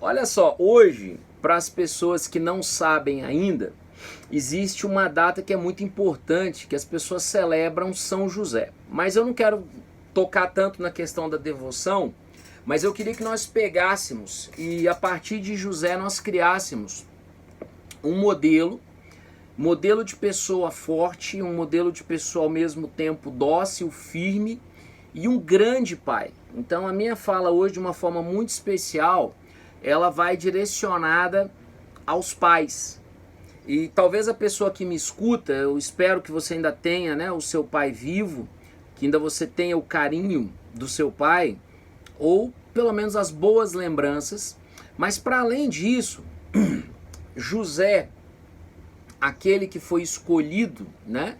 Olha só, hoje, para as pessoas que não sabem ainda, existe uma data que é muito importante, que as pessoas celebram São José. Mas eu não quero tocar tanto na questão da devoção, mas eu queria que nós pegássemos e a partir de José nós criássemos um modelo de pessoa forte, um modelo de pessoa ao mesmo tempo dócil, firme e um grande pai. Então a minha fala hoje de uma forma muito especial, ela vai direcionada aos pais. E talvez a pessoa que me escuta, eu espero que você ainda tenha, né, o seu pai vivo, que ainda você tenha o carinho do seu pai, ou pelo menos as boas lembranças. Mas para além disso, José, aquele que foi escolhido, né,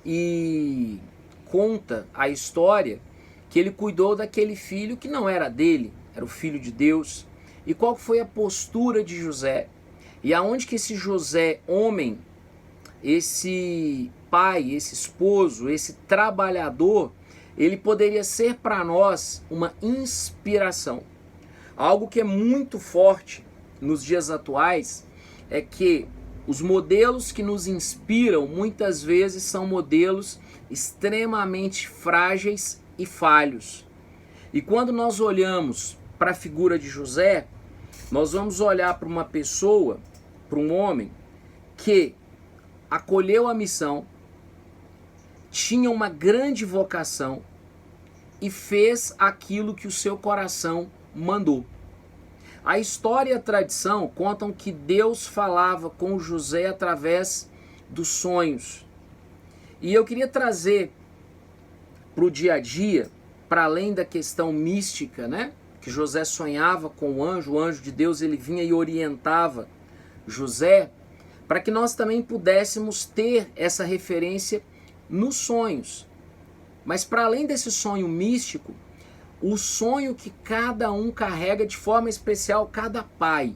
e conta a história que ele cuidou daquele filho que não era dele, era o filho de Deus. E qual foi a postura de José? E aonde que esse José, homem, esse pai, esse esposo, esse trabalhador, ele poderia ser para nós uma inspiração. Algo que é muito forte nos dias atuais é que os modelos que nos inspiram muitas vezes são modelos extremamente frágeis e falhos. E quando nós olhamos para a figura de José, nós vamos olhar para uma pessoa, para um homem que acolheu a missão, tinha uma grande vocação e fez aquilo que o seu coração mandou. A história e a tradição contam que Deus falava com José através dos sonhos. E eu queria trazer para o dia a dia, para além da questão mística, né? Que José sonhava com o anjo de Deus, ele vinha e orientava José, para que nós também pudéssemos ter essa referência nos sonhos. Mas para além desse sonho místico, o sonho que cada um carrega de forma especial, cada pai,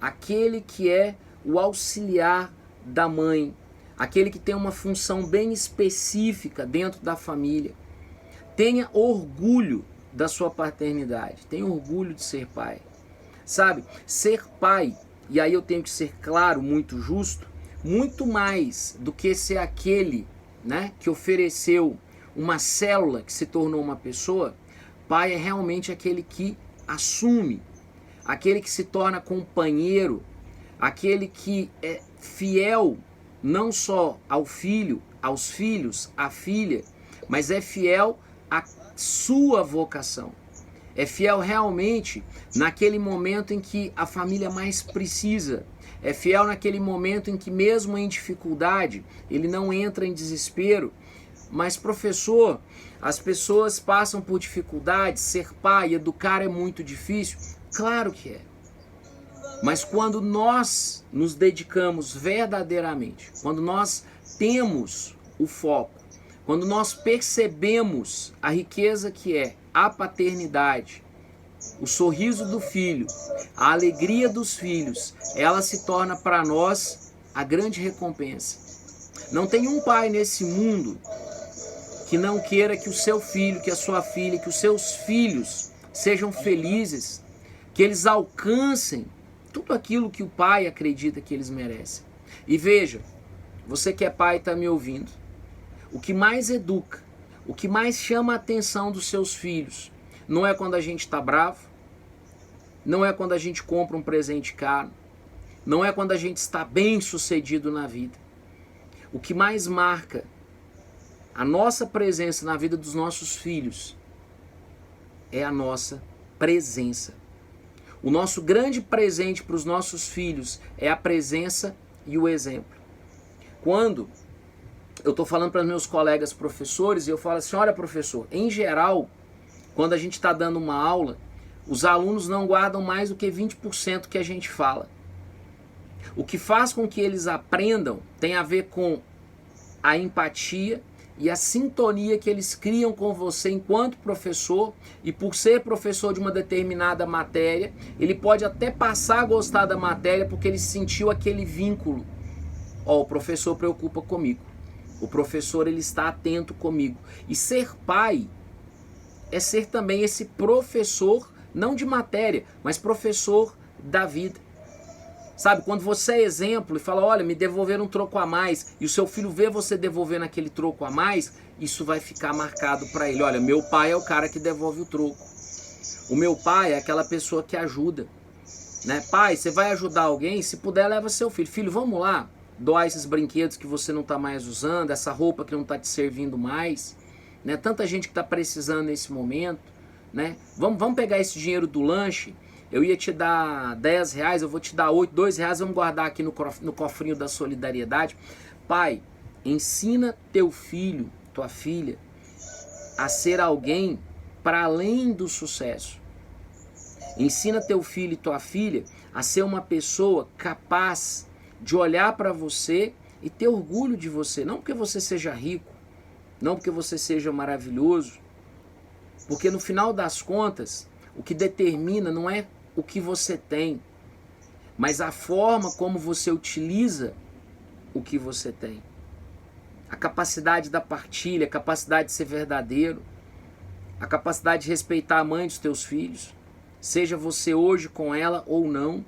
aquele que é o auxiliar da mãe, aquele que tem uma função bem específica dentro da família, tenha orgulho da sua paternidade, tenha orgulho de ser pai. Sabe, ser pai, e aí eu tenho que ser claro, muito justo, muito mais do que ser aquele, né, que ofereceu uma célula que se tornou uma pessoa. Pai é realmente aquele que assume, aquele que se torna companheiro, aquele que é fiel não só ao filho, aos filhos, à filha, mas é fiel à sua vocação. É fiel realmente naquele momento em que a família mais precisa. É fiel naquele momento em que, mesmo em dificuldade, ele não entra em desespero. Mas, professor, as pessoas passam por dificuldades, ser pai, educar é muito difícil. Claro que é. Mas quando nós nos dedicamos verdadeiramente, quando nós temos o foco, quando nós percebemos a riqueza que é a paternidade, o sorriso do filho, a alegria dos filhos, ela se torna para nós a grande recompensa. Não tem um pai nesse mundo que não queira que o seu filho, que a sua filha, que os seus filhos sejam felizes, que eles alcancem tudo aquilo que o pai acredita que eles merecem. E veja, você que é pai está me ouvindo, o que mais educa, o que mais chama a atenção dos seus filhos, não é quando a gente está bravo, não é quando a gente compra um presente caro, não é quando a gente está bem sucedido na vida. O que mais marca a nossa presença na vida dos nossos filhos é a nossa presença. O nosso grande presente para os nossos filhos é a presença e o exemplo. Quando eu estou falando para os meus colegas professores e eu falo assim, olha professor, em geral, quando a gente está dando uma aula, os alunos não guardam mais do que 20% que a gente fala. O que faz com que eles aprendam tem a ver com a empatia e a sintonia que eles criam com você enquanto professor, e por ser professor de uma determinada matéria, ele pode até passar a gostar da matéria porque ele sentiu aquele vínculo. Ó, o professor preocupa comigo. O professor, ele está atento comigo. E ser pai é ser também esse professor não de matéria, mas professor da vida. Sabe, quando você é exemplo e fala, olha, me devolveram um troco a mais, e o seu filho vê você devolvendo aquele troco a mais, isso vai ficar marcado para ele. Olha, meu pai é o cara que devolve o troco. O meu pai é aquela pessoa que ajuda. Né? Pai, você vai ajudar alguém? Se puder, leva seu filho. Filho, vamos lá doar esses brinquedos que você não está mais usando, essa roupa que não está te servindo mais. Né? Tanta gente que está precisando nesse momento. Né? Vamos pegar esse dinheiro do lanche. Eu ia te dar 10 reais, eu vou te dar 8, 2 reais, vamos guardar aqui no cofrinho da solidariedade. Pai, ensina teu filho, tua filha, a ser alguém para além do sucesso. Ensina teu filho e tua filha a ser uma pessoa capaz de olhar para você e ter orgulho de você. Não porque você seja rico, não porque você seja maravilhoso, porque no final das contas, o que determina não é o que você tem, mas a forma como você utiliza o que você tem. A capacidade da partilha, a capacidade de ser verdadeiro, a capacidade de respeitar a mãe dos teus filhos, seja você hoje com ela ou não.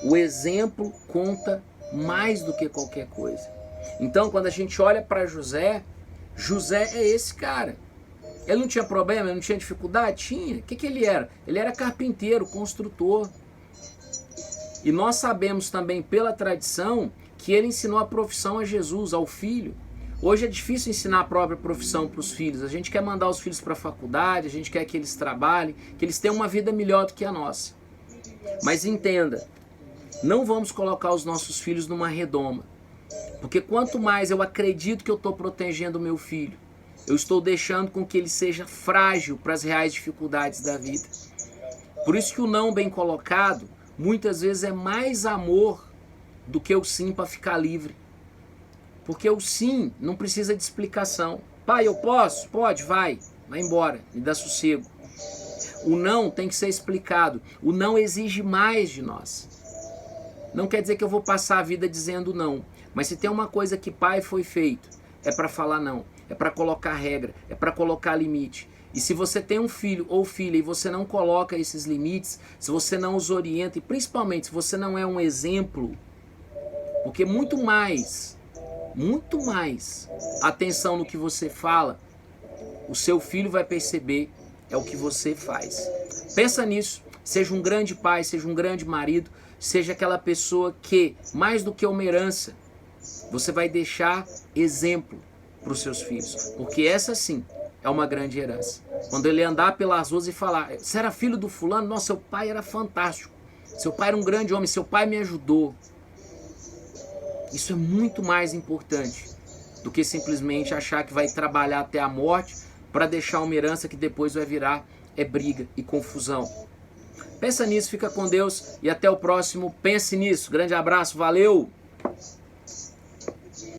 O exemplo conta mais do que qualquer coisa. Então, quando a gente olha para José, José é esse cara. Ele não tinha problema, ele não tinha dificuldade? Tinha. O que ele era? Ele era carpinteiro, construtor. E nós sabemos também pela tradição que ele ensinou a profissão a Jesus, ao filho. Hoje é difícil ensinar a própria profissão para os filhos. A gente quer mandar os filhos para a faculdade, a gente quer que eles trabalhem, que eles tenham uma vida melhor do que a nossa. Mas entenda, não vamos colocar os nossos filhos numa redoma. Porque quanto mais eu acredito que eu estou protegendo o meu filho, eu estou deixando com que ele seja frágil para as reais dificuldades da vida. Por isso que o não bem colocado, muitas vezes é mais amor do que o sim para ficar livre. Porque o sim não precisa de explicação. Pai, eu posso? Pode, vai embora, me dá sossego. O não tem que ser explicado. O não exige mais de nós. Não quer dizer que eu vou passar a vida dizendo não. Mas se tem uma coisa que pai foi feito, é para falar não. É para colocar regra, é para colocar limite. E se você tem um filho ou filha e você não coloca esses limites, se você não os orienta e principalmente se você não é um exemplo, porque muito mais atenção no que você fala, o seu filho vai perceber é o que você faz. Pensa nisso, seja um grande pai, seja um grande marido, seja aquela pessoa que, mais do que uma herança, você vai deixar exemplo para os seus filhos, porque essa sim é uma grande herança. Quando ele andar pelas ruas e falar, você era filho do fulano? Nossa, seu pai era fantástico, seu pai era um grande homem, seu pai me ajudou. Isso é muito mais importante do que simplesmente achar que vai trabalhar até a morte para deixar uma herança que depois vai virar briga e confusão. Pensa nisso, fica com Deus e até o próximo Pense Nisso. Grande abraço, valeu!